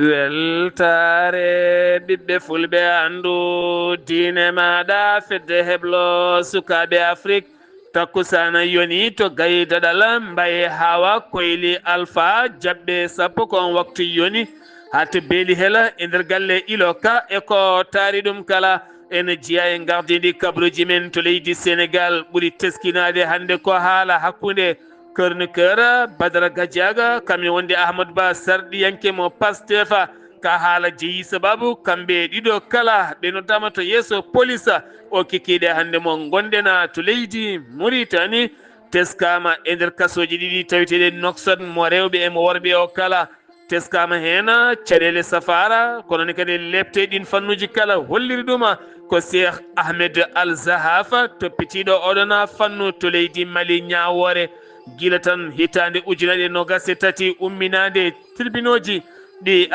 weltare ɓiɓɓe fulɓe andu diine maɗa fedde heblo sukaɓe afrique takkusana yoni to gaydaɗal mbaye hawa koyli alpha jabɓe sappo kon waktu yoni hato beeli hela e nder galle iloka eko taari ɗum kala ene jiiya e gardidi kabruji men to leydi sénégal ɓuuri teskinade hande ko haala hakkude chroniqueur Badara Gadiaga kamɓe wonde Ahmadou Ba sarɗiyanke mo Pastefa ka haala jeeyi sababu kamɓe ɗiɗo kala ɓe noddama to yeeso police o kikiɗe hande mo gonɗena to leydi Mauritanie teskama e nder kasoji ɗiɗi taweteɗe Nouakchott mo rewɓe e mo worɓe o kala teskama hen caɗele safara kono ni kadi lepteɗin fannuji kala holliri ɗuma ko Cheikh Ahmed Al Zahaf toppitiɗo oɗon fannu to leydi Mali ñawore gila tan hitande ujunere nogas e tati umminade tribunauji ɗi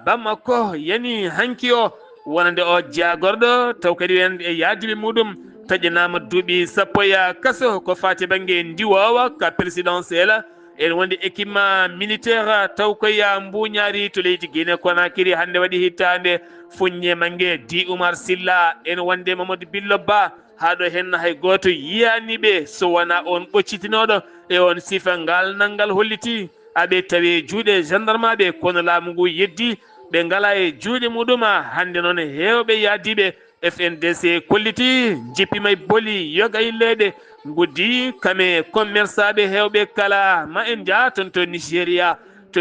Bamako yani hanki o wonande o jagorɗo taw kadi en e yaadiɓe muɗum taƴanama duuɓi sappo ya kaso ko fati banggue ndiwowa ka présidentiel en wonde équipement militaire taw koya mbuñaari to leydi Guinée Conakry hande waɗi hittande fuññe mangue Di Oumar Silla en wonde Mamadou Billo Ba haɗo hen hay goto yiyaniɓe so wona on ɓoccitinoɗo e on sifa ngal ngal holliti aɓe tawi juuɗe gendarme ɓe kono laamu ngu yeddi ɓe ngala e juuɗe muɗuma hande noon hewɓe yaadiɓe FNDC kolliti jippima e booli yoga illeɗe guddi kame commerçaɓe hewɓe kala ma en jaa toon to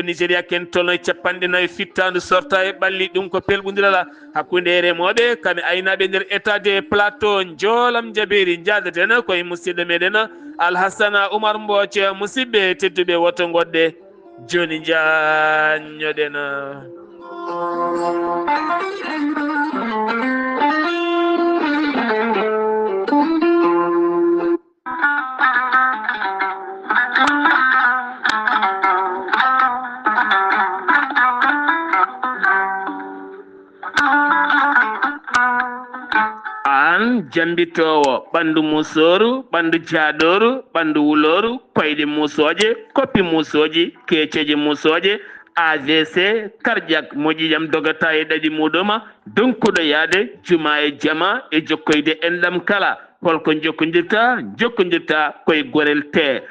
Nigéria ken tolno e capanɗe nayyi fittandu sorta e ɓalli ɗum ko pelɓodira hakkude remoɓe kame aynaɓe nder état de plateau joolam jabiri jadeten koye musidɗo meɗen Alhassana Oumar Mbodj musidɓe tedduɓe woto goɗɗe joni jañoɗen an jambitowo ɓandu musoru ɓandu jaaɗoru ɓandu wuloru koyɗe musoje koppi musoji keceji musoje AVC cardiaque moƴƴijam dogata e ɗaɗi muɗuma donkuɗo yaade juma e jama e jokkoyde enɗam kala holko jokkodirta koye gorel te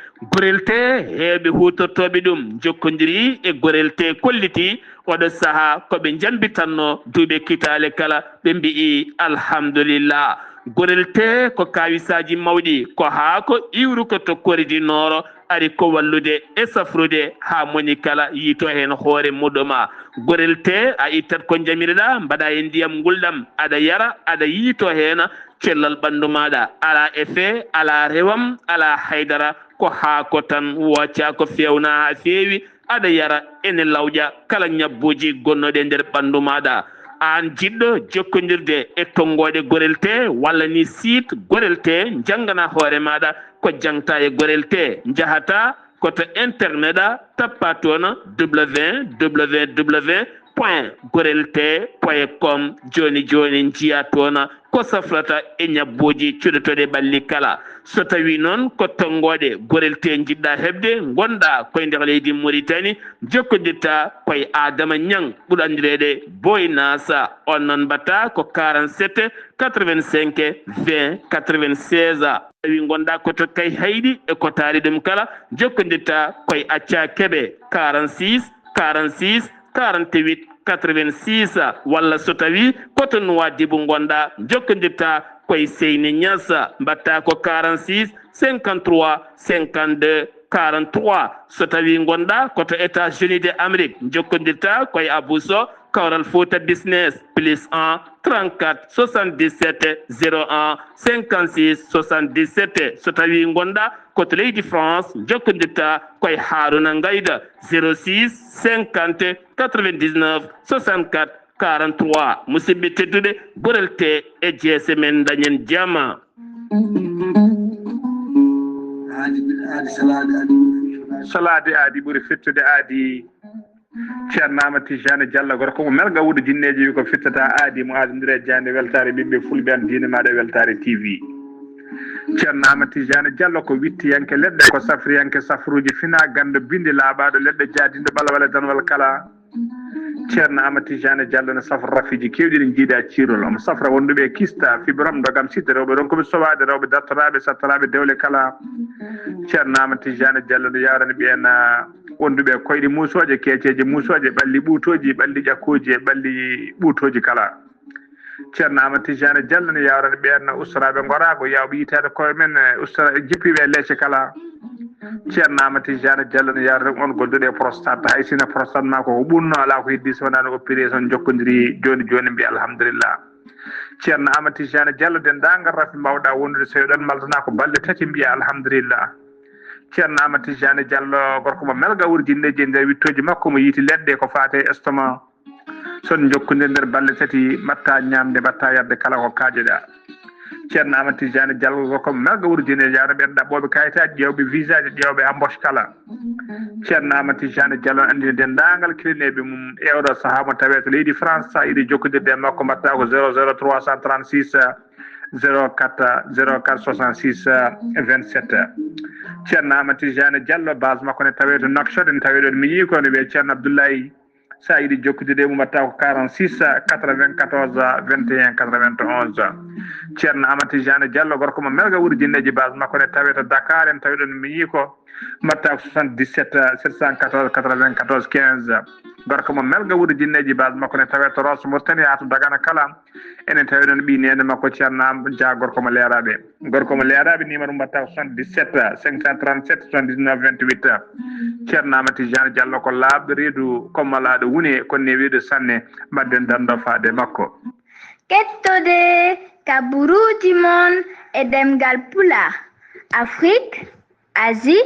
heewɓe hutortoɓe ɗum jokkodiri e gorel te kolliti oɗo saaha koɓe jambitanno duuɓe kitale kala ɓe mbi'i alhamdulillah gorel te ko kawisaji mawɗi ko haa ko iwru ko tokkori di nooro ari ko wallude e safrude ha moni kala yiito hen hoore muɗuma gorel te a ittat ko jamireɗa mbaɗa e ndiyam gulɗam aɗa yara aɗa yiito hen cellal ɓandu maɗa ala effet ala rewam ala haydara ko haako tan wocca ko fewna ha feewi aɗa yara ene lawƴa kala ñabbuji gonnoɗe nder ɓandu maɗa an jiɗɗo jokkodirde e tongoɗe gorel te walla ni site gorel te janggana hoore maɗa ko jangta e gorel te jahata koto internet tappa toon www.gorelte.com joni jiiya toon ko safrata e ñabbuji cuɗotoɗe ɓalli kala so tawi noon ko tongoɗe gorel te jiɗɗa heɓde gonɗa koye nder leydi Mauritanie jokkodirta koye Adama Niang ɓuuri andirede Boy Nasa on noon mbatta ko 47 85 20 96 tawi gonɗa koto kay hayɗi e ko taari ɗum kala jokkodirta koye Acca Keɓe 46 46 48 86 walla so tawi koto Nouadhibou gonɗa jokkodirta koye Seyni Niass mbatta ko 46 53 52 43 so tawi gonɗa koto États-Unis de Amérique jokkodirta koye Abou Sow Kawral Fouta Business +1 34 77 01 56 77 so tawi gonɗa koto leydi France jokkodirta koye Haruna Ngayda 06 50 99 64 43 musidɓe tedduɓe gorel te e jeese men dañen jama salade aadi ɓuuri fittude aadi ceerno Amadou Tijani Diallo gorko ko melga wuude jinneji wi ko fittata aadi mo aadodiri e jande weltare ɓiɓɓe fulɓe an diine maɗa e weltare TV ceerno Amadou Tijani Diallo ko wittiyanke leɗɗe ko safriyanke safruji fina gando bindi laaɓaɗo leɗɗe jaadinde ɓalawale danwal kala ceerno amati jane diallo ne safra rafiji kewɗi ɗi jiiɗa ciirol omo safra wonduɓe kista fibrom dogam sidde rewɓe ɗon koɓe sowaade rewɓe dartoraɓe sattaraɓe dewle kala ceerno amati jane diallo ne yawrani ɓen wonduɓe koyɗe musoje keeceje musoje ɓalli ɓuutoji ɓalli ƴakkuji e ɓalli ɓuutoji kala ceerno amati jane diallo ne yawrani ɓen ustaraɓe gorago yawɓe yitade koye men ustara jippiɓe leecce kala ceerno amati jane diallo ne yawrani on golduɗe prostate hay sino prostate ma koko ɓurno ala ko heddi so wonano opération jokkodiri joni joni mbiya alhamdulillah ceerno amati jane diallo dendagal rafi mbawɗa wondude so ɗon maltana ko balɗe tati mbiya alhamdulillah ceerno amati jane diallo gorko mo melga wurjindeji e nder wittoji makko mo yiiti leɗɗe ko fate estomac son jokkodiri nder balɗe tati mbatta ñamde mbatta yadde kala ko kaajeɗa ceerno amati jane diallo gorko mo melga wurjinde yawno ɓen ɗaɓɓoɓe kayitaji ƴewɓe visa ji ƴewɓe embauche kala ceerno amati jane diallo andini dendagal kilineɓe mum e oɗo saaha mo tawe to leydi france sa yiɗi jokkodirde e makko mbatta ko 00 336 04 04 66 27 ceerno amati jane diallo base makko ne tawe to Nouakchott ne tawe ɗon mi yii ko ne wiye ceerno abdoulaye sa yiɗi jokkodirde mum mbatta ko 46 94 21 91 ceerno amati jane diallo gorko mo melga wurjinneji base makko ne tawe to Dakar en tawi ɗon mi yii ko mbatta ko 77 714 94 15 gorko mo melga wurjinneji base makko ne tawe to Rosso Mauritanie ha to Dagana kala enen tawi ɗon ɓi nene makko ceerno dia gorko mo leeraɓe numéro mbatta ko 77 537 79 28 ceerno amati jane diallo ko laaɓɗo reedu kommalaɗo wune konne wiide sanne mbadden dando faade makko kettode kaburuji mon e demgal pula Afrique Asie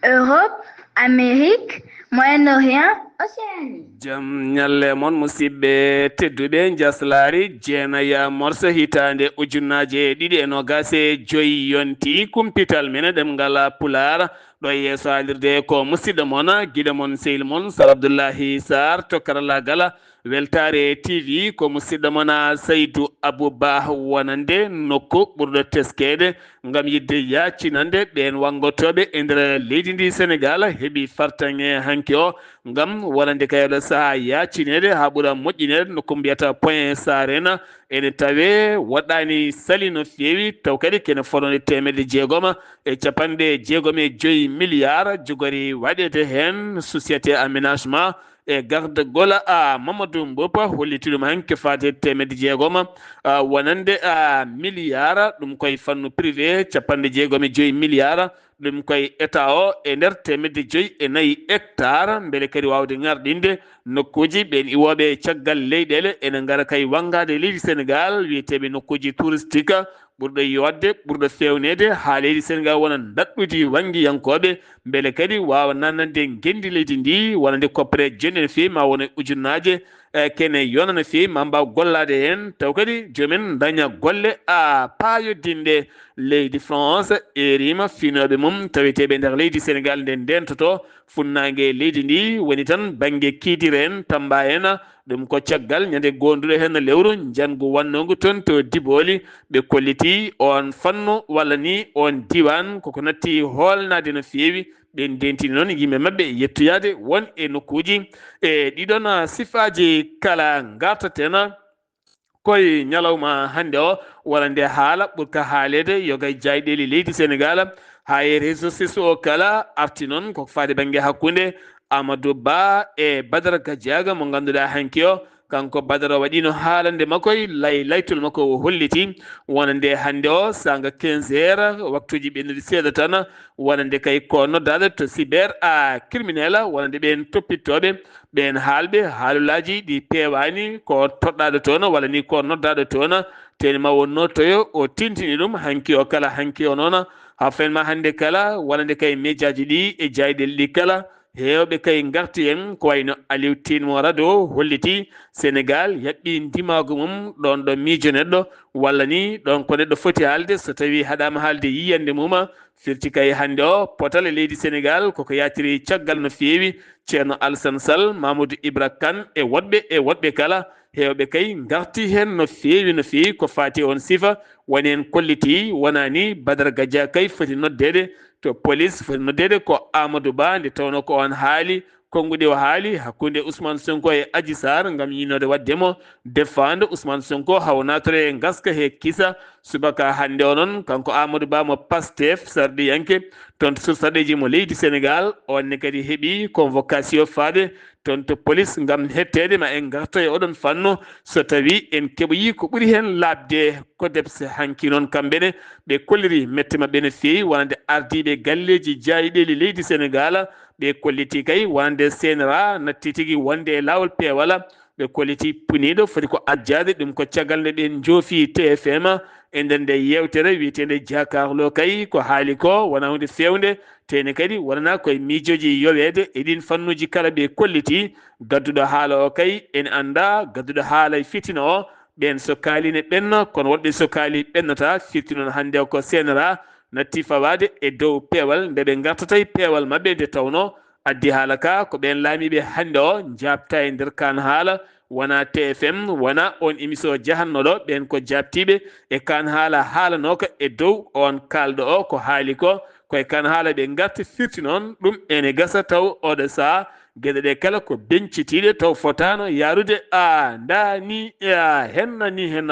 Europe Amérique Moyen-Orient Océanie jam ñalle moon musidɓe tedduɓe jaslari jeenaya morso hitande ujunnaje ɗiɗi e nogase joyi yonti kumpital mene ɗemgal pular ɗo yeeso alirde ko musidɗo moon guiɗo moon sehil moon sar abdoullahi sar to karallagal weltare tv ko musidɗo moon saydou abouba wonande nokku ɓurɗo teskede gam yidde yaccinande ɓen wangotoɓe e nder leydi ndi sénégal heeɓi fartange hanki o gam wonande kayoɗo saaha yaccinede ha ɓuura moƴƴinede nokku mbiyata point sarena ene tawe waɗɗani sali no fewi taw kadi kene fonode temedde jeegom e capanɗe jeegom e joyi milliard jogori waɗede hen société aménagement e garde gola mamadou mbopa hollitiɗum hanke fate temedde jeegom wonande milliard ɗum koye fannu privé capanɗe jeegom e joyi milliard ɗum koye état o e nder temedde joyi e nayyi hectare beele kadi wawde ngarɗinde nokkuji ɓen iwoɓe caggal leyɗele ene gara kay wangade leydi sénégal wiyeteɓe nokkuji touristique ɓurɗo yodde ɓurɗo fewnede ha leydi sénégal wona daɗɗude wanguiyankoɓe beele kadi wawa nannande gendi leydi ndi wonande coppere joni no fewi ma wona ujunnaje kene yona no fewi ma mbaw gollade hen taw kadi jomumen daña golle payodinde leydi france e rima finoɓe mum taweteɓe nder leydi sénégal nde ndentoto funnague leydi ndi woni tan banggue kiidira en tamba en ɗum ko caggal ñande gonduɗo hen lewru jango wannogu toon to Diboli ɓe kolliti on fannu walla ni on diwan koko natti holnade no fewi ɓe dentini noon yimɓe mabɓe yettoyade won e nokkuji e ɗiɗon sifaji kala gartaten koye ñalawma hande o walla nde haala ɓurka haalede yogay jayɗeli leydi sénégal ha e réseau sociaux o kala arti noon koko fade banggue hakkude amadou ba e badara gadiaga mo ganduɗa hanki o kanko badara waɗino haalande makkoy laytol makko o holliti wonande hande o sanga 15 heures waktuji ɓennuɗi seeɗa tan wonande kay ko noddaɗo to cyber criminel wonande ɓen toppittoɓe ɓen haalɓe haalulaji ɗi pewani ko toɗɗaɗo toon walla ni ko noddaɗo toon teni ma wonno toyo o tintini ɗum hanki o kala hanki o noon ha fenma hande kala wonande kay médiaji ɗi e jayɗel ɗi kala hewɓe kay garti en ko wayno Aliou Tine mo radio holliti Sénégal yaɓɓi ndimago mum ɗon ɗo miijo neɗɗo walla ni ɗon ko neɗɗo foti haalde so tawi haɗama haalde yiyande mum firti kay hande o potal e leydi Sénégal koko yatiri caggal no fewi ceerno Alassane Sall Mamadou Ibra Kane e woɗɓe kala hewɓe kay garti hen no fewi ko fati on sifa woni en kolliti wonani Badara Gadia kay foti noddede to police foti noddede ko Amadou Ba nde tawno ko on haali kongude o haali hakkunde Ousmane Sonko e Adji Sarr ngam yinode waddemo defande Ousmane Sonko hawnatore gaska he kisa subaka hande onon kanko Amadou Ba mo Pastef sardiyanke ton to sadeji mo leydi Sénégal onne kadi heeɓi convocation faade ton to police ngam hettede ma en garta e oɗon fanno so tawi en keɓoyi ko ɓuuri hen labde ko debse hanki noon kamɓene ɓe kolliri mette mabɓe no feewi wonande ardiɓe galleji jayiɗeli leydi Sénégal ɓe kolliti kay wonande CNRA natti tigui wonde e lawol peewala ɓe kolliti puniɗo foti ko ajjade ɗum ko caggal nde ɓen joofi TFM e nder nde yewtere wiyetede jakarlo kay ko haali ko wona hunde fewde tene kadi wonana koye miijoji yowede e ɗin fannuji kala ɓe kolliti gadduɗo haala o kay en anda gadduɗo haala e fitina o ɓen so kaaline ɓenna kono woɗɓe so kaali ɓennata firti noon hande o ko CNRA natti fawade e dow peewal nde ɓe gartata e peewal mabɓe nde tawno addi haala ka ko ɓen laamiɓe hande o jabta e nder kan haala wona TFM wona on émission jahannoɗo ɓen ko jabtiɓe e kan haala haalanoka e dow on kalɗo o ko haali ko koye kan haala ɓe garti firti noon ɗum ene gasa taw oɗo saaha gueɗe ɗe kala ko bencitiɗe taw fotano yarude dani hennani hen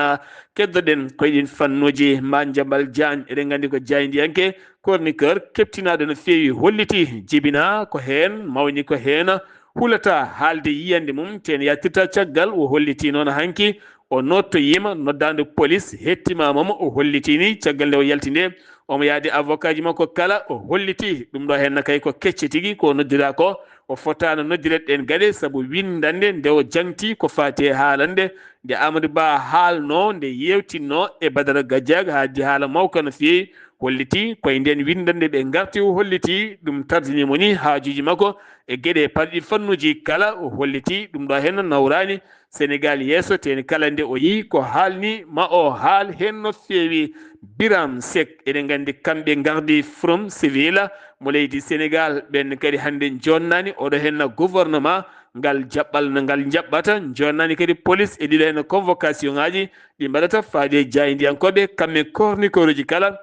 keddoɗen koyeɗin fannuji Madiambal Diagne eɗen gandi ko Diagne chroniqueur keptinaɗo no feewi holliti jibina ko hen mawni ko hen hulata haalde yiyande mum ten yattirta caggal o holliti noon hanki o nottoyima noddande police hettimamamo o hollitini caggal nde o yalti nde omo yaadi avocat ji makko kala o holliti ɗum ɗo henna kay ko kecce tigui ko noddira ko o fotano noddiret ɗen gaɗe saabu windande nde o jangti ko fati e haalande nde Amadou Ba haalno nde yewtinno e Badara Gadiaga haadi haala mawka no feewi holliti koye nden windande ɓe garti o holliti ɗum tardinimo ni haajuji makko e gueɗe parɗi fannuji kala o holliti ɗum ɗo hen nawrani Sénégal yeeso teni kala nde o yi ko haalni ma o haal hen no feewi Biram Seck eɗen gandi kamɓe gardi Forum Civil mo leydi Sénégal ɓen kadi hande jonnani oɗo henna gouvernement ngal jaɓɓal no ngal jaɓɓata jonnani kadi police e ɗiɗo hen convocation ngaji ɗi mbaɗata faade jaydiyankoɓe kamɓe chroniqueur uji kala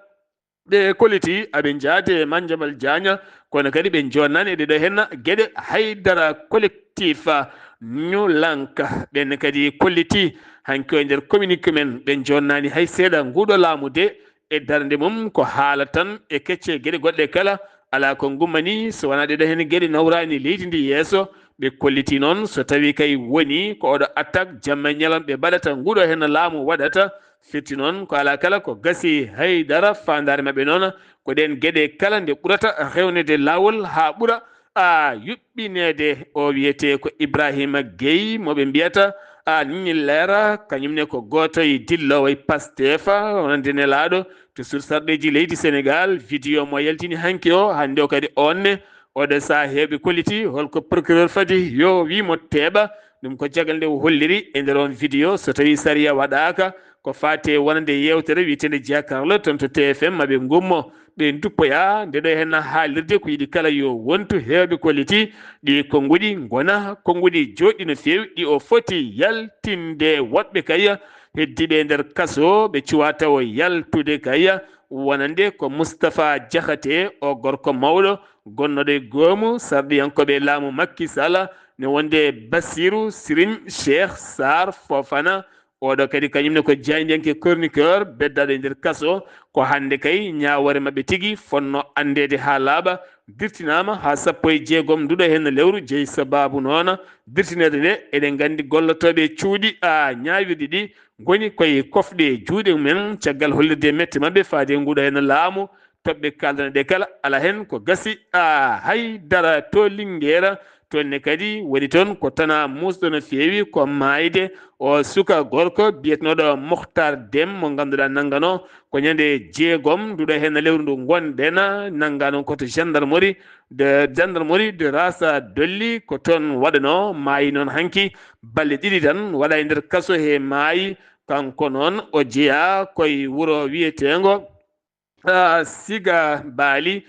ɓe kolliti aɓe jaade Madiambal Diagne kono kadi ɓe jonnani e ɗiɗo henna gueɗe Haydara collectif New Lank ɓen kadi kolliti hanki o nder communiqué men ɓe jonnani hay seeɗa nguɗo laamu de e darde mum ko haala tan e kecce gueɗe goɗɗe kala ala ko gummani so wona ɗeɗo hen gueɗe nawrani leydi ndi yeeso ɓe kolliti noon so tawi kay woni ko oɗo attaque jamma ñalam ɓe mbaɗata nguɗo hen laamu waɗata firti noon ko ala kala ko gasi Haydara fandare mabɓe noon ko ɗen gueɗe kala nde ɓurata rewnede lawol ha ɓuura yuɓɓinede o wiyete ko Ibrahima Gueye moɓe mbiyata niñillera kañumne ko goto e dillowo e Pastef wonande nelaɗo to sur sarɗeji leydi Sénégal vidéo mo yaltini hanki o hande o kadi onne oɗo saaha heɓe kolliti holko procureur fadi yo wimo teeɓa ɗum ko jagal nde o holliri e nder on vidéo so tawi sariya waɗaka ko fate wonande yewtere wiyetede jakarlo toon to TFM maɓe gummo ɓe duppoya ndeɗo hen haalirde ko yiiɗi kala yo wontu hewɓe kolliti ɗi konguɗi gona konguɗi joɗɗi no fewi ɗi o foti yaltinde woɗɓe kay heddiɓe nder kaso ɓe cuwa taw yaltude kay wonande ko Moustapha Diakhaté o gorko mawɗo gonnoɗo e goomu sarɗiyankoɓe laamu Macky Sall ne wonde Bassirou Serigne Cheikh Sarr Fofana oɗo kadi kañumne ko jaydiyanke chroniqueur beddaɗo e nder kaso ko hande kay ñawore mabɓe tigui fonno andede ha laaɓa dirtinama ha 16 nduɗo hen lewru jeeyi sababu noon dirtinede nde eɗen gandi gollotoɓe cuuɗi ñawirɗi ɗi goni koye kofɗe juuɗe mumen caggal hollirde mette mabɓe faade nguɗo hen laamu toɓɓe kaldana ɗe kala ala hen ko gasi Haydara to Linguére toonne kadi woni toon ko tana musɗo no feewi ko mayde o suka gorko biyetenoɗo Mokhtar Deme mo ganduɗa nanggano ko ñande 6 nduɗo hen lewru ndu gonɗen nanggano koto gendarmerie de Rassa Dolly ko toon waɗano maayi noon hanki balle ɗiɗi tan waɗa e nder kaso he maayi kanko noon o jeeya koye wuuro wiyetengo Siga Bali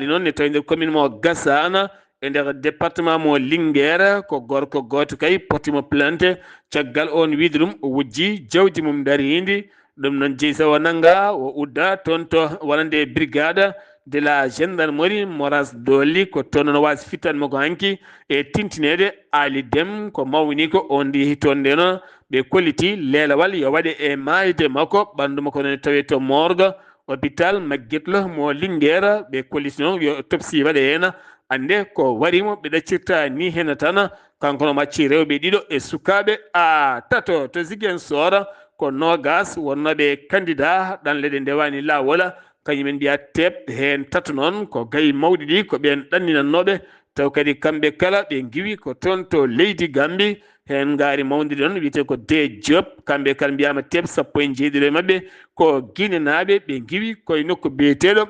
noon ne tawi nder commune mo Gassana e nder département mo Linguére ko gorko goto kay potimo plante caggal on wiide ɗum o wujji jawdi mum darindi ɗum noon jeeyi sawo nanga o udda toon to wonande brigade de la gendarmerie moras doli ko toon no wasi fittanmo ko hanki e tintinede Ali Deme ko mawni ko on di hitonde no ɓe kolliti lelawal yo waɗe e mayde makko ɓandu makko ne tawi to morgue hôpital Magguetlo mo Linguére ɓe kolliti noon yo autopsie waɗe hen ande ko warimo ɓe ɗaccirta ni hen tan kanko no macci rewɓe ɗiɗo e sukaɓe tato to Ziguinchor ko nogas wonnoɓe candidat ɗan leɗe ndewani lawol kañumen mbiya teɓ hen tato noon ko gayi mawɗi ɗi ko ɓen ɗanninannoɓe taw kadi kamɓe kala ɓe giwi ko toon to leydi Gambie hen gaari mawdi ɗon wiyete ko de Diop kamɓe kala mbiyama teɓ sappo e jeeɗiɗo e mabɓe ko guinenaɓe ɓe giwi koye nokku biyeteɗo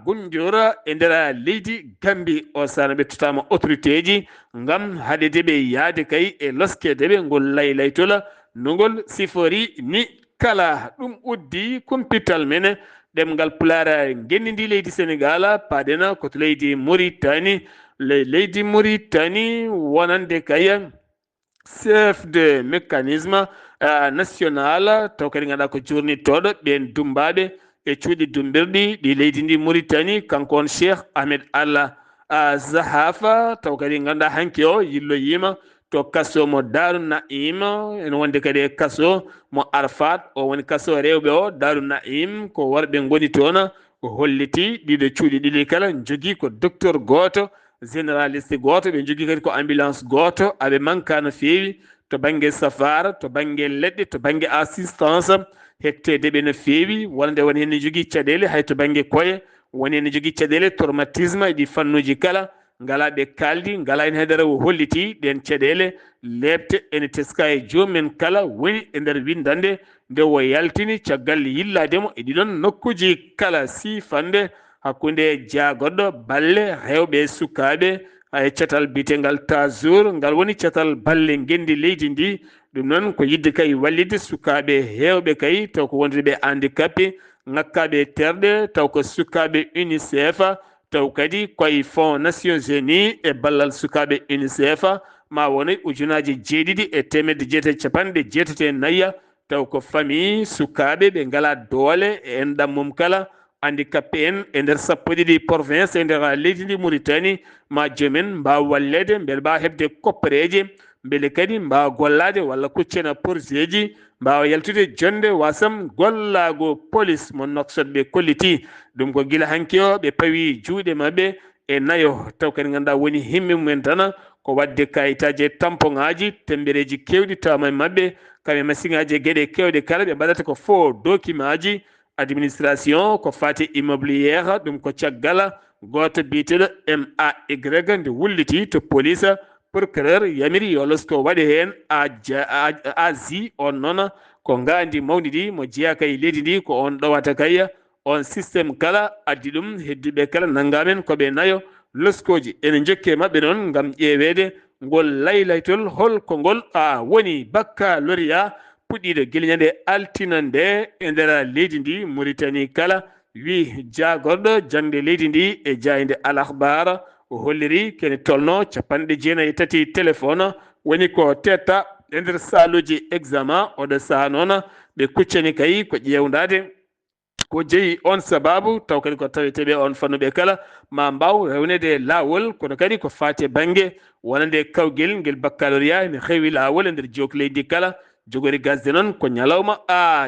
Gundiora e nder leydi Gambie o saaha ɓe totama autorité ji ngam haɗedeɓe yaade kay e loskedeɓe ngol laytola nogol sifori ni kala ɗum uddi kumpital men ɗemgal Pulaar gendidi leydi Sénégal paɗena koto leydi Mauritanie leydi Mauritanie wonande kay chef de mécanisme national taw kadi ganduɗa ko jurnittoɗo ɓen dumbaɓe e cuuɗi dumbirɗi ɗi leydi ndi Mauritanie kanko on Cheikh Ahmed Allah Zahafa taw kadi ganduɗa hanki o yilloyima to kaso mo Darou Naim ene wonde kadi e kaso mo Arfat o woni kaso rewɓe o Darou Naim ko worɓe goni toon ko holliti ɗiɗo cuuɗi ɗiɗi kala jogui ko docteur goto généraliste goto ɓe jogui kadi ko ambulance goto aɓe manka no fewi to banggue safara to banggue leɗɗe to banggue assistance hettedeɓe no fewi wonde woni hen ne jogui caɗele hay to banggue kooye woni hen ne jogui caɗele traumatisme e ɗi fannuji kala ngala ɓe kaldi ngala en haydara o holliti ɗen caɗele lebte ene teska e jomumen kala woni e nder windande nde o yaltini caggal yillademo e ɗiɗon nokkuji kala sifande hakkude jaagoɗɗo balle rewɓe sukaɓe e catal bitegal tajour ngal woni catal balle gendi leydi ndi ɗum noon ko yidde kay wallide sukaɓe hewɓe kay taw ko wondeɓe handicapé ngakkaɓe terɗe taw ko sukaɓe UNICEF taw kadi koye fonds Nations Unies e ballal sukaɓe UNICEF ma wona ujunaji 7,890 taw ko famille sukaɓe ɓe ngala doole e en ɗammum kala handicapé en e nder sappo ɗiɗi province e nder leydi ndi Mauritanie ma jomumen mbawa wallede beele mbawa hebde koppareje beele kadi mbawa gollade walla kuccena projet ji mbawa yaltude jonde wasam gollago police mo Nouakchott ɓe kolliti ɗum ko guila hanki o ɓe pawi juuɗe mabɓe e nayo taw kadi ganduɗa woni himɓe mumen tan ko wadde kayitaji tampon ngaji tembereji kewɗi tawma e mabɓe kamɓe machine ngaji e gueɗe kewɗe kala ɓe mbaɗata ko faux document ji administration ko fati immobiliére ɗum ko caggal goto biteɗo MAY nde wulliti to police procureur yamiri yo losko waɗi hen asi on noon ko gandi mawdi ɗi mo jeeya kay leydi ndi ko on ɗowata kay on systéme kala addi ɗum heddiɓe kala nanggamen koɓe nayo loskoji ene jokke mabɓe noon gam ƴeewede ngol laylaytol holko ngol woni baccalauréat puɗɗiɗo guilñande altine nde e nder leydi ndi Mauritanie kala wi jagorɗo jangde leydi ndi e jayde Al Akhbar o holliri kene tolno 93 téléphone woni ko tetta e nder saluji examen oɗo saaha noon ɓe kuccani kay ko ƴewdade ko jeeyi on sababu taw kadi ko taweteɓe on fannuɓe kala ma mbaw rewnede lawol kono kadi ko fati banggue wonande kawguel nguel baccalauréat ne heewi lawol e nder jewko leydi kala jogori gasde noon ko ñalawma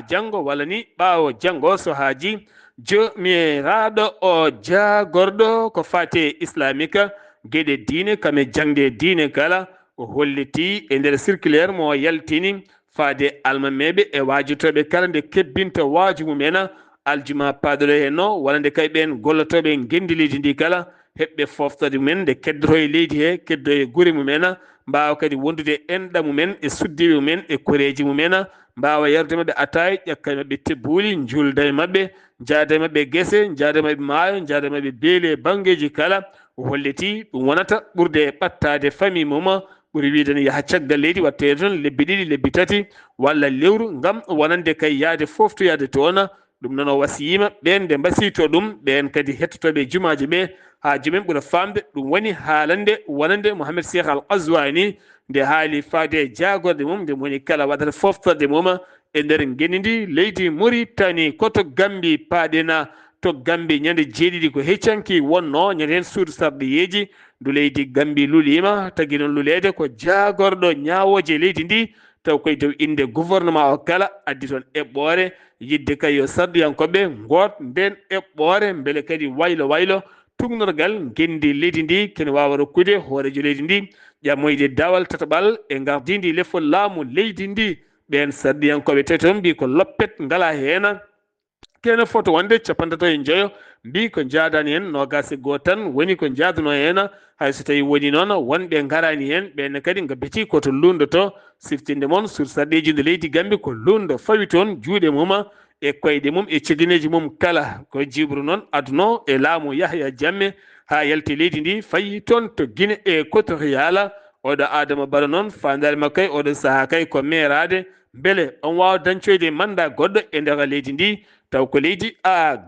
janggo walla ni ɓawo janggo so haaji jomiraɗo o jagorɗo ko fati islamique gueɗe diine kame jangde diine kala o holliti e nder circulaire mo yaltini faade almameɓe e wajutoɓe kala nde kebbinta waaju mumen aljuma paɗoɗo hen no walla nde kay ɓen gollotoɓe gendi leydi ndi kala heɓɓe foftade mumen nde keddoto e leydi he keddo e guure mumen mbawa kadi wondude enɗam mumen e suddiɓe mumen e koreji mumen mbawa yarde mabɓe ataye ƴakka mabɓe tebbuli julda e mabɓe jaada e mabɓe guese jaada e mabɓe maayo jaada e mabɓe beeli banggueji kala holliti ɗum wonata ɓurde ɓattade famille mum ɓuuri wiide ne yaaha caggal leydi watte toon lebbi ɗiɗi lebbi tati walla lewru ngam wonande kay yaade foftoyade toon ɗum noon o wasiyima ɓen nde mbasito ɗum ɓen kadi hettotoɓe jumaji ɓe ha jomumen ɓuura famde ɗum woni haalande wonande Mouhamed Cheikh Al Qazwani nde haali faade e jagorde mum nde woni kala waɗata foftorde mum e nder gendi ndi leydi Mauritanie koto Gambie paaɗena to Gambie ñande jeeɗiɗi ko heccanki wonno ñande hen suudu sarɗiyeji ndu leydi Gambie lulima tagui noon lulede ko jagorɗo ñawoje leydi ndi taw koye dow inde gouvernement o kala addi toon eɓɓore yidde kay yo sardiyankoɓe got nden eɓɓore beele kadi waylo waylo tugnorgal gendi leydi ndi kene wawa rokkude hoorejo leydi ndi ƴammoyde dawal tataɓal e gardidi lefol laamu leydi ndi ɓen sardiyankoɓe tawi toon mbi ko loppet ngala hen kene foto wonde capantati e joyo mbi ko jaadani hen nogase goho tan woni ko jaaduno hen hayso tawi woni noon wonɓe garani hen ɓenne kadi gabbiti koto lundoto siftinde moon sur sarɗeji nde leydi Gambie ko lundo fawi toon juuɗe mum e koyɗe mum e cedineji mum kala ko jibru noon aduno e laamu Yahya Jammeh ha yalti leydi ndi fayi toon to Guinée équatoriale oɗo Adama Barrow noon fandare makko kay oɗo saaha kay ko merade beele on wawa dañcoyde mandat goɗɗo e nder leydi ndi taw ko leydi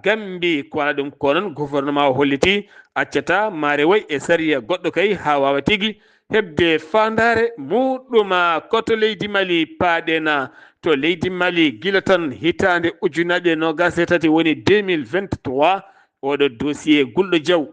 Gambie ko wana ɗum ko noon gouvernement o holliti accata maare way e sariya goɗɗo kay ha wawa tigui hebde fandare muɗum koto leydi Mali paaɗena to leydi Mali guila tan hitande ujunnaje nogas e tati woni 2023 oɗo dossier Gulɗo Diaw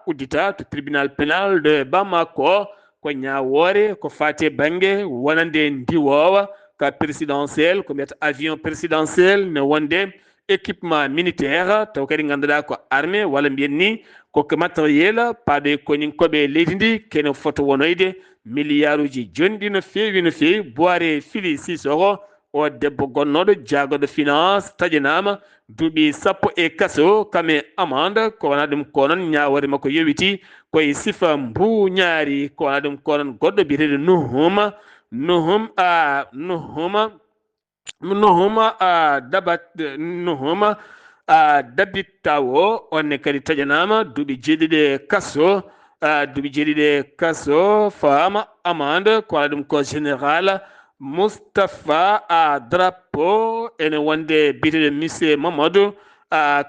uddita to tribunal pénal de Bamako ko ñawore ko fate banggue wonande ndiwowa ka présidentiel ko mbiyata avion présidentiel ne wonde équipement militaire taw kadi ganduɗa ko armée walla mbiyen ni koko matériel paaɗo e koninkoɓe leydi ndi kene foto wonoyde milliard uji jonɗi no fewi Boire Fili Sissoko o debbo gonnoɗo jaagoɗo finance taƴinama duuɓi 10 e kaso kame amende ko wona ɗum ko noon ñawore makko yowiti koye sifa mbuñaari ko wona ɗum ko noon goɗɗo biyeteɗo Nuhuma Dabit Tawo onne kadi taƴanama duuɓi jeeɗiɗe kaso fama amende ko wona ɗum ko général Moustapha Drapeau ene wonde biyeteɗo monsieur Mamadou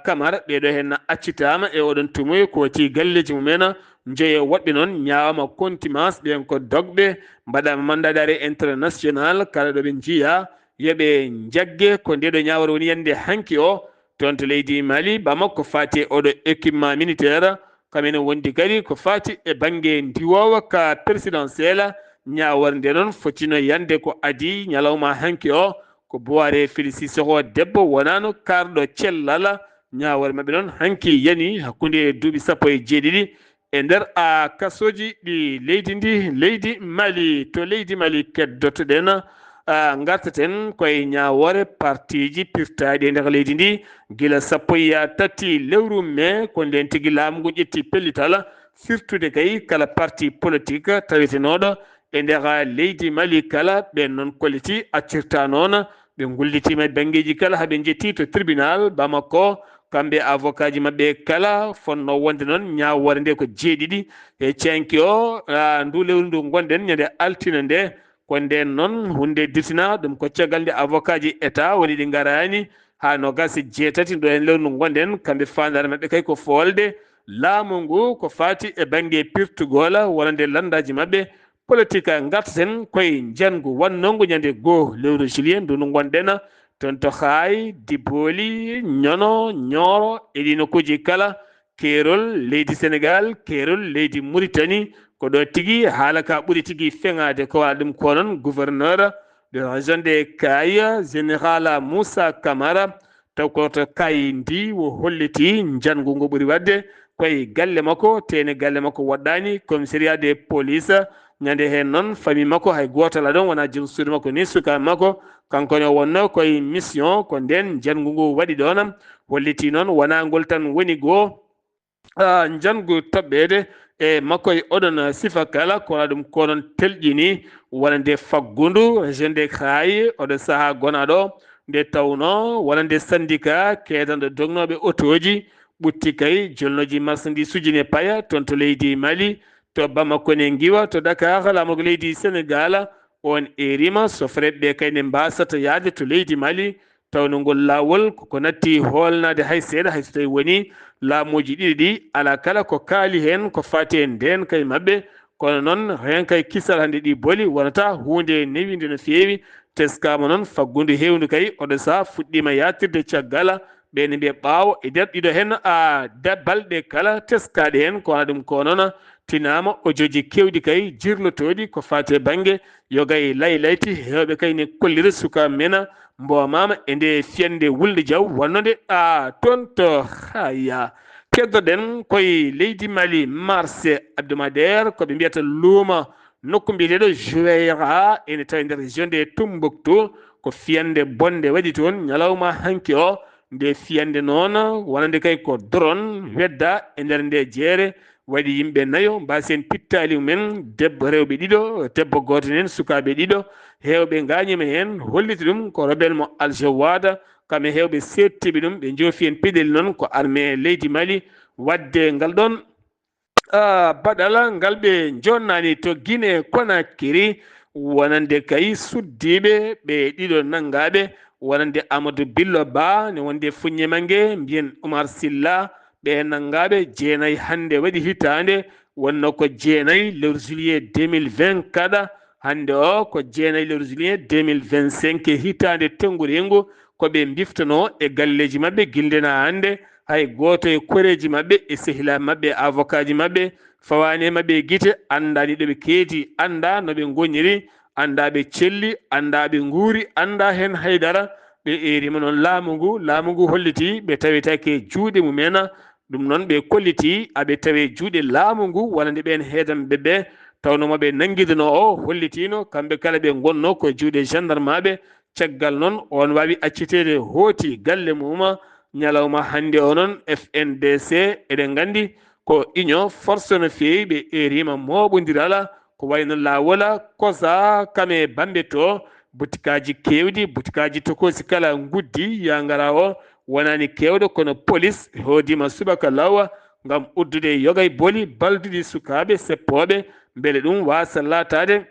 Camara ɓeɗo hen accitama e oɗon tumuy ko wati galleji mumen jeeyo woɗɓe noon ñawama contumace ɓen ko dogɓe mbaɗama mandat d'arrêt international kala ɗo ɓe jiiya yoɓe jagge ko ndeɗo ñawore woni yande hanki o toon to leydi Mali Bamako fati oɗo équipement militaire kamene wondi kadi ko fati e banggue ndiwowa ka présidentiel ñawore nde noon fotino yande ko adi ñalawma hanki o ko Boire Fili Sissoko debbo wonano karɗo cellal ñawore mabɓe noon hanki yani hakkude duuɓi 17 e nder kasoji ɗi leydi Mali to leydi Mali keddotoɗen gartaten koye ñawore partiji pirtaɗi e nder leydi ndi guila 13 lewru mai ko nden tigui laamu ngu ƴetti pellital firtude kay kala parti politique tawetenoɗo e nder leydi Mali kala ɓen noon kolliti accirta noon ɓe gullitima banggueji kala haaɓe jetti to tribunal Bamako kamɓe avocat ji mabɓe kala fonno wonde noon ñawore nde ko jeeɗiɗi e canki o ndu lewru ndu gonɗen ñande altine nde ko nden noon hunde dirtina ɗum ko caggal nde avocat ji état woni ɗi garani ha nogas jeetati ɗo hen lewru ndu gonɗen kamɓe fandare mabɓe kay ko folde laamu ngu ko fati e banggue pirtugol wonande landaji mabɓe politique gartaten koye jangu wannongu ñande goho lewru juillet ndu ndu gonɗen toon to Haay Diboli Ñono Ñooro e ɗi nokkuji kala keerol leydi Sénégal keerol leydi Mauritanie ko ɗo tigui haala ka ɓuuri tigui feŋade ko wona ɗum ko noon gouverneur de région de Kayi général Moussa Camara taw koto Kayi ndi wo holliti jangu ngu ɓuuri wadde koye galle makko tene galle makko woɗɗani commissariat de police ñande hen noon famille makko hay gotal aɗon wona joom suudu makko ni sukaɓe makko kankone wonno koye mission ko nden jangu ngu waɗi ɗon holliti noon wona ngol tan woni goo jangu toɓɓede e makko e oɗon sifa kala kono ɗum ko noon telƴini wonande faggudu région de Kayi oɗo saaha gonaɗo nde tawno wonande syndicat keedanɗo dognoɓe autoji ɓutti kay jolnoji marchandise uji ne paaya toon to leydi Mali to Bamako ne Guiwa to Dakar laamugo leydi Sénégal on erima so fredɓe kay ne mbasata yaade to leydi Mali tawno ngol laawol koko natti holnade hay seeɗa hayso tawi woni laamuji ɗiɗi ɗi ala kala ko kaali hen ko fati e nden kay mabɓe kono noon hen kay kisal hande ɗi booli wonata hunde newide no feewi teskama noon faggudu hewndu kay oɗo saaha fuɗɗima yatirde caggal ɓeni mbiye ɓaawo e nder ɗiɗo hen balɗe kala teskaɗe hen kono ɗum ko noon tinama ojoji kewɗi kay jirlotoɗi ko fate banggue yogay layti hewɓe kay ne kollira suka mena mbomama e nde fiyande Wulde Diaw wonnode toon to haya keddoɗen koye leydi Mali marché hebdomadaire koɓe mbiyata luuma nokku mbiyeteɗo Jouera ene tawi nder région de Tombouctou ko fiyande bonde waɗi toon ñalawma hanki o nde fiyande noon wonande kay ko drone wedda e nder nde jeere waɗi yimɓe nayo mbasen pittali mumen rewɓe ɗiɗo debbo goto nen sukaɓe ɗiɗo hewɓe gañima hen holliti ɗum ko rebel mo Aljawada kamɓe hewɓe settiɓe ɗum ɓe joofi en piɗel noon ko armée leydi Mali wadde ngal ɗon baɗala ngal ɓe jonnani to Guinée Conakry wonande kay suddiɓe ɓe ɗiɗo nanggaɓe wonande Amadou Billo Ba ne wonde Funye Mangue mbiyen Oumar Silla ɓe nanggaɓe jeenayyi hande waɗi hitande wonno ko jeenayyi lewru juillet 2020 kada hande o ko jeenayyi lewru juillet 2025 hitande tenggude hengu koɓe biftano e galleji mabɓe guildena hande hay goto e koreji mabɓe e sehilaɓe mabɓe avocat ji mabɓe fawani mabɓe guite andani ɗoɓe keedi anda noɓe goniri anda ɓe celli anda ɓe guuri anda hen haydara ɓe erima noon laamu ngu holliti ɓe tawetake juuɗe mumen ɗum noon ɓe kolliti aɓe tawe juuɗe laamu ngu wonande ɓen heedanɓe ɓe tawno moɓe nanguidano o hollitino kamɓe kala ɓe gonno ko juuɗe gendarme aɓe caggal noon on wawi accitede hooti galle mum ñalawma hande o noon FNDC eɗen gandi ko union force no feewi ɓe erima moɓodiral ko wayno lawola kosa kame bamɓe to butikaji kewɗi butikaji tokosi kala guddi ya gara o wonani kewɗo kono police hodima subaka lawa gam uddude yogay booli balduɗi sukaɓe seppoɓe beele ɗum wasa latade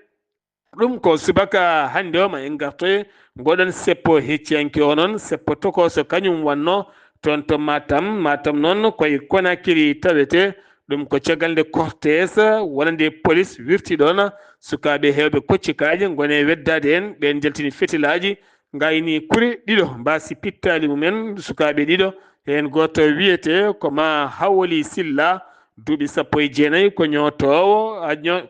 ɗum ko subaka hande o ma en gartoye goɗon seppo hecciyanke o noon seppo tokoso kañum wanno toon to Matam noon koye Conakry tawete ɗum ko caggal nde cortège wonande police wirti ɗon sukaɓe hewɓe koccikaji gone weddade hen ɓen jaltini fetilaji gayni kuure ɗiɗo mbasi pittali mumen sukaɓe ɗiɗo hen goto wiyete ko ma Hawoli Silla duuɓi 19 ko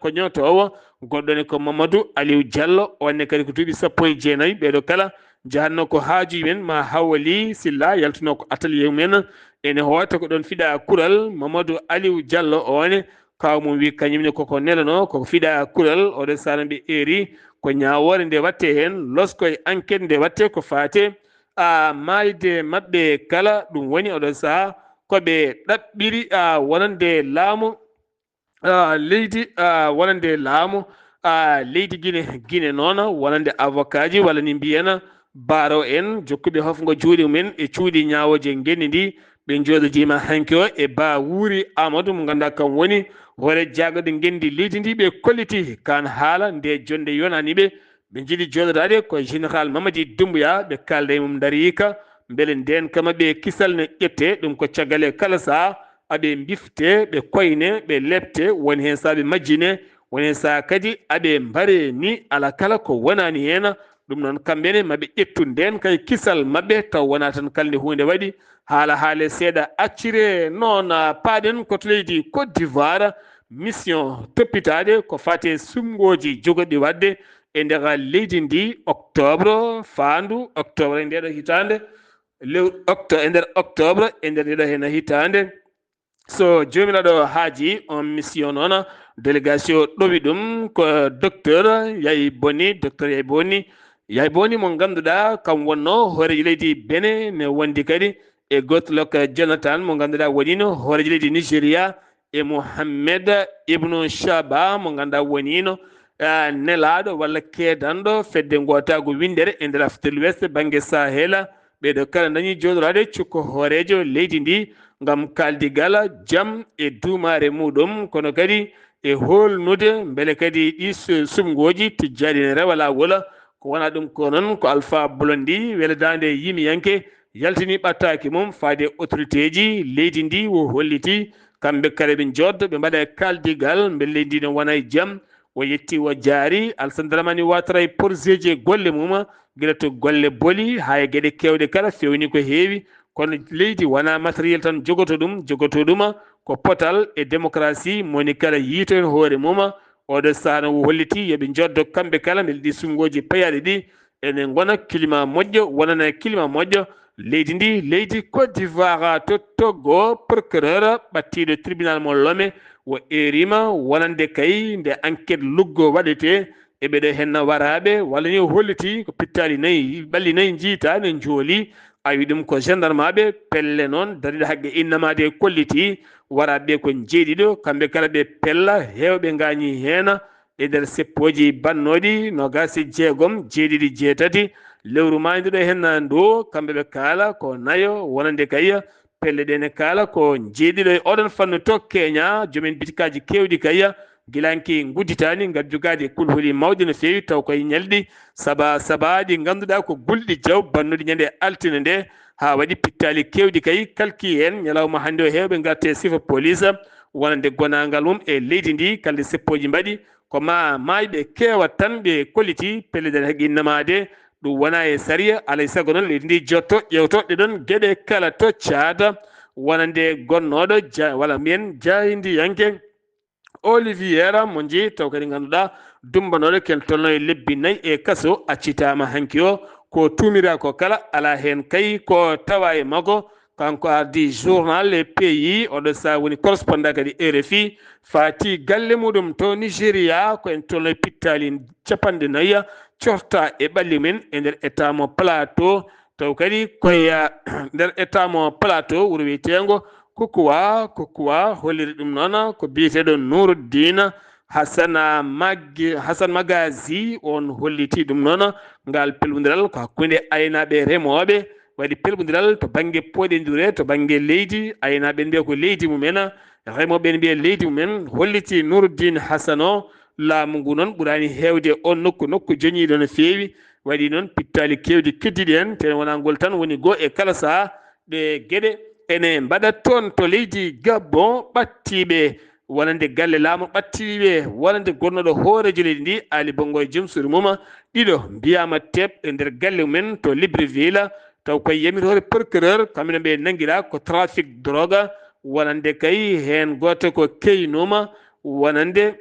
ñotowo goɗɗone ko Mamadou Aliou Diallo onne kadi ko duuɓi 19 ɓeɗo kala jahanno ko haaju men ma Hawoli Silla yaltuno ko atelier mumen ene hoota ko ɗon fiɗa kural Mamadou Aliou Diallo one kawmum wi kañumne koko nelano koko fiɗa kural oɗo sara ɓe eri ko ñawore nde watte hen loskoye enquête nde watte ko fate mayde mabɓe kala ɗum woni oɗo saaha koɓe ɗaɓɓiri wonande laamu leydi wonande laamu leydi Guinée noon wonande avocat ji walla ni mbiyena baro en jokkuɓe hofgo juuɗe mumen e cuuɗi ñawoje genni ndi ɓe jooɗodima hanki o e ba wuuri Amadou mo ganduɗa kam woni hoore jagode gendi leydi ndi ɓe kolliti kan haala nde jonde yonaniɓe ɓe jiiɗi joɗodade ko général Mamadi Doumbouya ɓe kalda e mum darika beele nden kama ɓe kisal ne ƴette ɗum ko caggal kala saaha aɓe bifte ɓe koyne ɓe lepte woni hen saaha ɓe majjine woni hen saaha kadi aɓe mbare ni ala kala ko wonani hen ɗum noon kamɓene maɓe ƴettu nden kay kisal mabɓe taw wona tan kalde hunde waɗi haale seeɗa accire noon paaɗen koto leydi Côte d'Ivoire mission toppitade ko fate sumgoji jogoɗɗi wadde e nder leydi ndi octobre faandu octobre e ndeɗo hitande e nder octobre e nder ndeɗo hen hitande so jomiraɗo haaji on mission noon délégation ɗowi ɗum ko docteur Yaye Boni mo ganduɗa kam wonno hooreji leydi Benin ne wondi kadi e Goodluck Jonathan mo ganduɗa wonino hooreji leydi Nigéria e Mohamed Ibnu Chaba mo ganduɗa wonino nelaɗo walla keedanɗo fedde gotago windere e nder Afrique de l'Ouest banggue Sahel ɓeɗo kala dañi joɗorade cukko hoorejo leydi ndi gam kaldigal jaam e duumare muɗum kono kadi e holnude beele kadi ɗi sumgoji tijjaɗi ne rewa lawol ko wona ɗum ko noon ko Alpha Blondy weledande yimiyanke yaltini ɓattaki mum faade autorité ji leydi ndi wo holliti kamɓe kala ɓe joddo ɓe mbaɗa kaldigal beele leydi ndi ne wona e jaam o yetti o jaari Alassane Dramane Ouattara e projet golle mum guila to golle booli ha e gueɗe kewɗe kala fewni ko heewi kono leydi wona matériel tan jogoto ɗum ko potal e démocratie moni kala yiito hen hoore mum oɗo saha no holliti yoɓe joddo kamɓe kala beele ɗi sungoji payaɗe ɗi ene gona climat moƴƴo wonana climat moƴƴo leydi ndi leydi Côte d'Ivoire to Togo procureur ɓattiɗo tribunal mo Lomé wo erima wonande kay nde enquête luggo waɗete e ɓeɗo henna waraɓe walla ni holliti ko pittali nayyi ɓalli nayyi jiita ne jooli a wi ɗum ko gendarme aɓe pelle noon dariɗo haqqe innamade kolliti waraɓe ko jeeɗiɗo kamɓe kala ɓe pella hewɓe gañi hen e nder seppoji bannoɗi nogasi jeegom jeeɗiɗi jeetati lewru mayduɗo hen ndo kamɓe ɓe kaala ko nayo wonande kay pelle ɗe ne kaala ko jeeɗiɗo e oɗon fannu to Kenya joomen bitikaji kewɗi kay gilanki gudditani ngam jogade kulhuli mawɗi no fewi taw koye ñalɗi sabaɗi ganduɗa ko gulɗi jaw bannuɗi ñande altine nde ha waɗi pittali kewɗi kay kalki hen ñalawma hande o hewɓe garte sifa police wonande gonagal mum e leydi ndi kalde seppoji mbaɗi ko mayɓe kewat tan ɓe kolliti pelleɗen haqqi innamade ɗum wona e sariya alay saago noon leydi ndi jotto ƴewtoɗe ɗon gueɗe kala to caada wonande gonnoɗo walla mbiyen jaydiyanke Oliviera mo jeeyi taw kadi ganduɗa dumbanoɗo ken tolno e lebbi 4 e kaso accitama hanki o ko tumira ko kala ala hen kay ko tawa e makko kanko ardi journal le pays oɗo sa woni correspondant kadi RFI fati galle muɗum to Nigéria ko en tolno e pittali 40 corta e ɓalli men e nder état mo plateau taw kadi koye nder état mo plateau wuro wiyetengo kokuwa holliri ɗum noon ko biyeteɗo Nouruddin Hassan Magazi on holliti ɗum noon ngal pelmodiral ko hakkude aynaɓe remoɓe waɗi pelmodiral to banggue poɗedire to banggue leydi aynaɓe mbiya ko leydi mumen remoɓe mbiya leydi mumen holliti Nouruddin Hassan o laamu ngu noon ɓurani hewde on nokku joñiɗo no fewi waɗi noon pittali kewɗi keddiɗi hen te wona ngol tan woni go e kala saaha ɓe gueɗe ene mbaɗa toon to leydi Gabon ɓattiɓe wonande galle laamu ɓattiɓe wonande gonnoɗo hoorejo leydi ndi Ali Bongo e joom suudu mum ɗiɗo mbiyama teɓ e nder galle mumen to Libreville taw koye yamirore procureur kamɓe ɓe nanguiɗa ko trafic drogue wonande kay hen goto ko keynuma wonande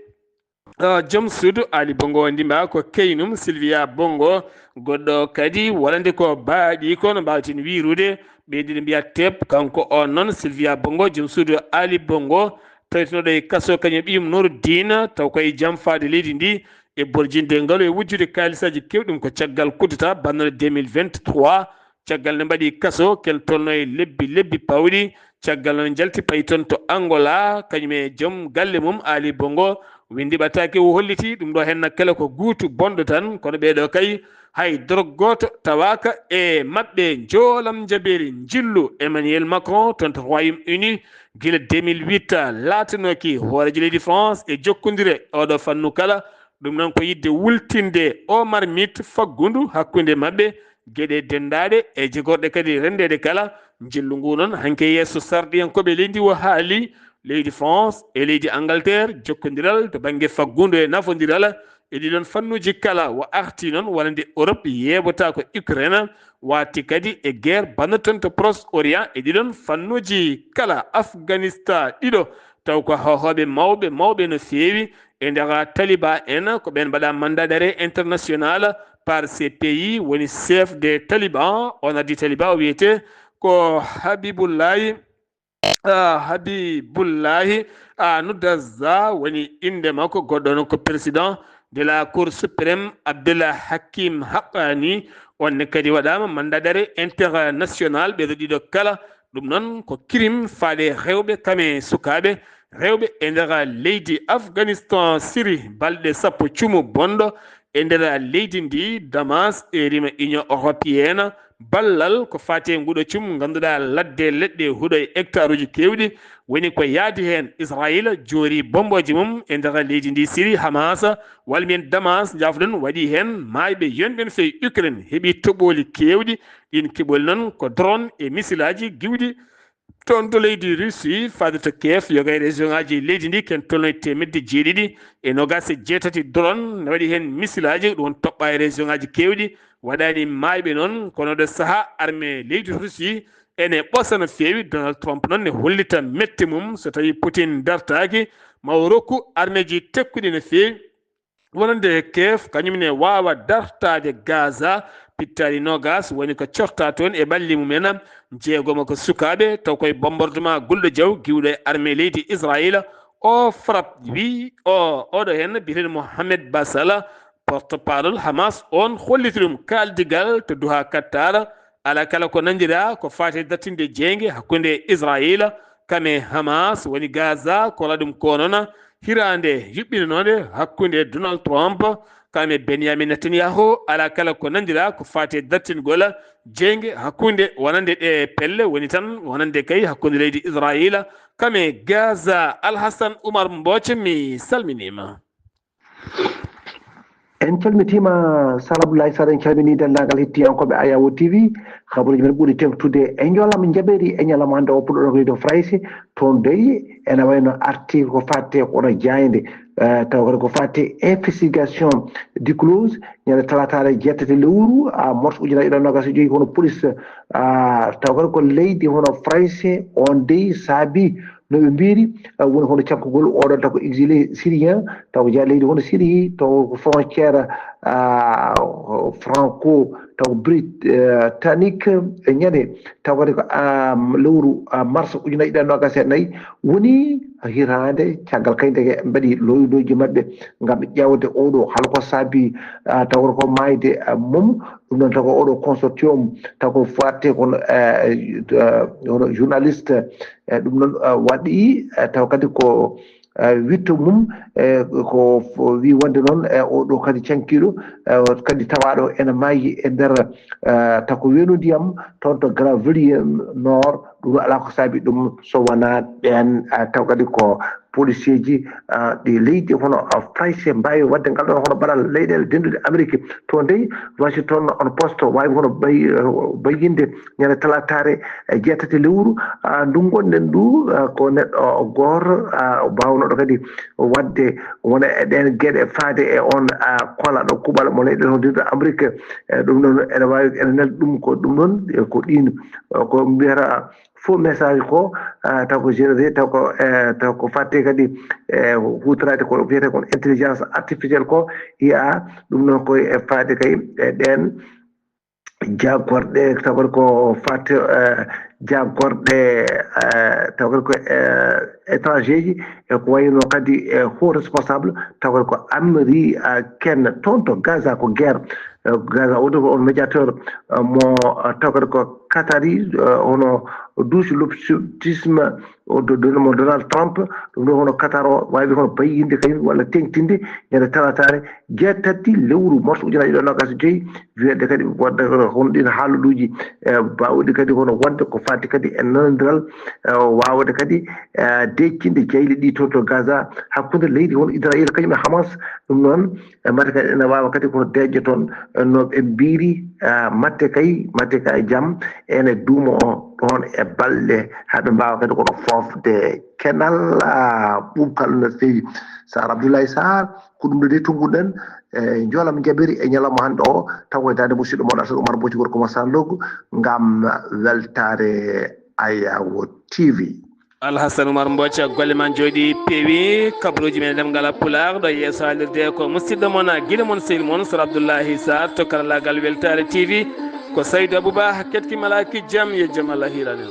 joom suudu Ali Bongo ndimba ko keynum Sylvia Bongo goɗɗo kadi wonande ko baaɗi ko no mbawten wirude ɓeydiɗo mbiya teb kanko on noon Sylvia Bongo joom suudu Ali Bongo tawetenoɗo e kaso kañum ɓiyum Nouruddin taw koye jaam faade leydi ndi e borjinde ngalo e wujjude kalisaji kewɗum ko caggal kuddata bannore 2023 caggal nde mbaɗi kaso kel tolno e lebbi pawɗi caggal noon jalti payi toon to Angola kañum e joom galle mum Ali Bongo windi ɓattake o holliti ɗum ɗo henna kala ko guutu bonɗo tan kono ɓeɗo kay hay drogue goto tawaka e mabɓe joolam jaberi jillu Emmanuel Macron toon to Royaume-Uni guila 2008 latanoki hoorejo leydi France e jokkodire oɗo fannu kala ɗum noon ko yidde wultinde o marmite faggudu hakkude mabɓe gueɗe dendaɗe e jogorɗe kadi rendede kala jillu ngu noon hanke yesso sarɗiyankoɓe leydi o haali leydi France e leydi Angleterre jokkodiral to banggue faggudu e nafodiral e ɗiɗon fannuji kala wo arti noon wonande Europe yeɓota ko Ukraine watti kadi e guerre bannoton to Proche Orient e ɗiɗon fannuji kala Afghanistan ɗiɗo taw ko hohoɓe mawɓe no fewi e nder Taliban en ko ɓen mbaɗa mandat d'arrêt international par ces pays woni chef des Taliban on addi Taliban o wiyete ko Habibullahi Nudazza woni inde makko goɗɗo noon ko président de la Cour suprême Abdullah Hakim Haqqani onne kadi waɗama mandat d'arrêt international ɓeɗo ɗiɗo kala ɗum noon ko crime faade rewɓe kame sukaɓe rewɓe e nder leydi Afghanistan Syrie balɗe sappo cuumu bonɗo e nder leydi ndi Damas e rima Union européenne ballal ko fati e nguɗo cum ganduɗa ladde leɗɗe huuɗo e hectare uji kewɗi woni ko yaadi hen Israël joori bomboji mum e nder leydi ndi Syrie Hamas walmiyen Damas jafɗon waɗi hen mayɓe yonɓe no fewi Ukraine heeɓi toɓoli kewɗi ɗin keɓoli noon ko drone e missile aji giwɗi toon to leydi Russie fade to Kiev yoga e région aji leydi ndi ken tolno e 1jeetati drone ne waɗi hen missile aji ɗum toɓɓa e région aji kewɗi waɗani mayɓe noon kono ɗo saaha armée leydi Russie ene ɓosa no feewi Donald Trump noon ne hollita metti mum so tawi Putin dartaki ma o rokku armée ji tekkuɗi no feewi wonande kef kañumne wawa dartade Gaza pittali nogas woni ko corta toon e ɓalli mumen jeegomo ko sukaɓe taw koye bombardement gulɗo jaw giwɗo e armée leydi Israël o frappe wi oɗo hen biyeteɗo Mohamed Basala porte parole Hamas on holliti ɗum kaldigal to duha kattara ala kala ko nandira ko fate dattinde jeygue hakkude Israël kame Hamas woni Gaza kola ɗum ko noon hirande yuɓɓinanode hakkude Donald Trump kame Benjamin Netanyahu ala kala ko nandira ko fate dattingol jeygue hakkude wonande ɗe pelle woni tan wonande kay hakkude leydi Israël kame Gaza. Alhassan Oumar Mbocce mi salminima. en calmitima Salaboulaye Sarr, en calmini dendagal hettiyankoɓe Ayawo TV habaruji men ɓuuri tengtude e jolama jaɓeri e ñalama hande o puɗɗo radio France toon dey ene wayno article ko fatte kono jayde taw kadi ko fatte investigation diclose ñande talatare jettete lewru morso ujunnaje ɗiɗi nogas e joyyi hono police taw kadi ko leydi hono France on dey saabi no ɓe mbiri woni hono cankugol oɗon taw ko exilé syrien taw ko jaa leydi hono Syrie taw ko frontiére franco taw britannique e ñande taw kadi ko lewru mars ujunnaje ɗiɗi nogas e nayyi woni hirande caggal kaydeke mbaɗi loynoji mabɓe gam ƴewde oɗo halko saabi taw ko mayde mum ɗum noon taw ko oɗo consortium taw ko fatte kono hono journaliste ɗum noon waɗi taw kadi ko witto mum ko wi wonde noon oɗo kadi cankiɗo kadi tawaɗo ene maayi e nder taw ko weenu ndiyam toon to Gravelines Nord ɗum ala ko saabi ɗum so wona ɓen taw kadi ko policier ji ɗi leydi hono France mbawi wadde ngal ɗon hono baɗal leyɗele dendude Amérique to dey Washington on poste wawi hono bayyinde ñande talatare jeetate lewru ndu gonɗen ndu ko neɗɗo goto bawnoɗo kadi wadde wona e ɗen gueɗe faade e on kolaɗo kuɓal mo leyɗele hono dendude Amérique ɗum noon ene wawi ene nelda ɗum ko ɗum noon ko ɗin ko mbiyata faux message ko taw ko généré taw ko fatte kadi hutorade ko wiyete kon intelligence artificielle ko IA ɗum noon koye e faade kay e ɗen jaggorɗe taw kadi ko fatte jaggorɗe taw kadi ko étranger ji e ko wayno kadi haut responsable taw kadi ko américaine toon to Gaza ko guerre Gaza oɗo ko on médiateur mo taw kadi ko Qatari hono douche l'obscurantisme mo Donald Trump ɗum ɗo hono Qatar o wawi hono bayyinde kañum walla tengtinde ñande talatare jeetati lewru morso ujunnaje ɗiɗi nogas e joyyi wiyeɗe kadi wadde hono ɗin haaluɗuji bawɗi kadi hono wadde ko fadde kadi e nanodiral wawde kadi deccinde jeyli ɗi to Gaza hakkude leydi hono Israël kañum e Hamas ɗum noon mate kadi ene wawa kadi kono deƴƴo toon no ɓe mbiri matte kay e jaam ene duuma o ɗon e balɗe haɓe mbawa kadi kono fofde kenal ɓuukal no fewi Sar Abdoulaye Sarr ko ɗum ɗo de tumbuɗen e joolam jaɓiri e ñalawma hande o taw koye dande musidɗo moɗo Alassane Oumar Mbocci gorko Massaloggu ngam weltare Ayawo TV. Alhassan Oumar Mbocce golle ma jooɗi peewi kabaruji men ɗemgal Pulaar ɗo yeeso haalirde ko musidɗo moon guila moon sehil moon Sar Abdoulaye Sarr to karallagal weltare TV ko Saydou Abouba ketki malaki jaam ye jaam Allah hirane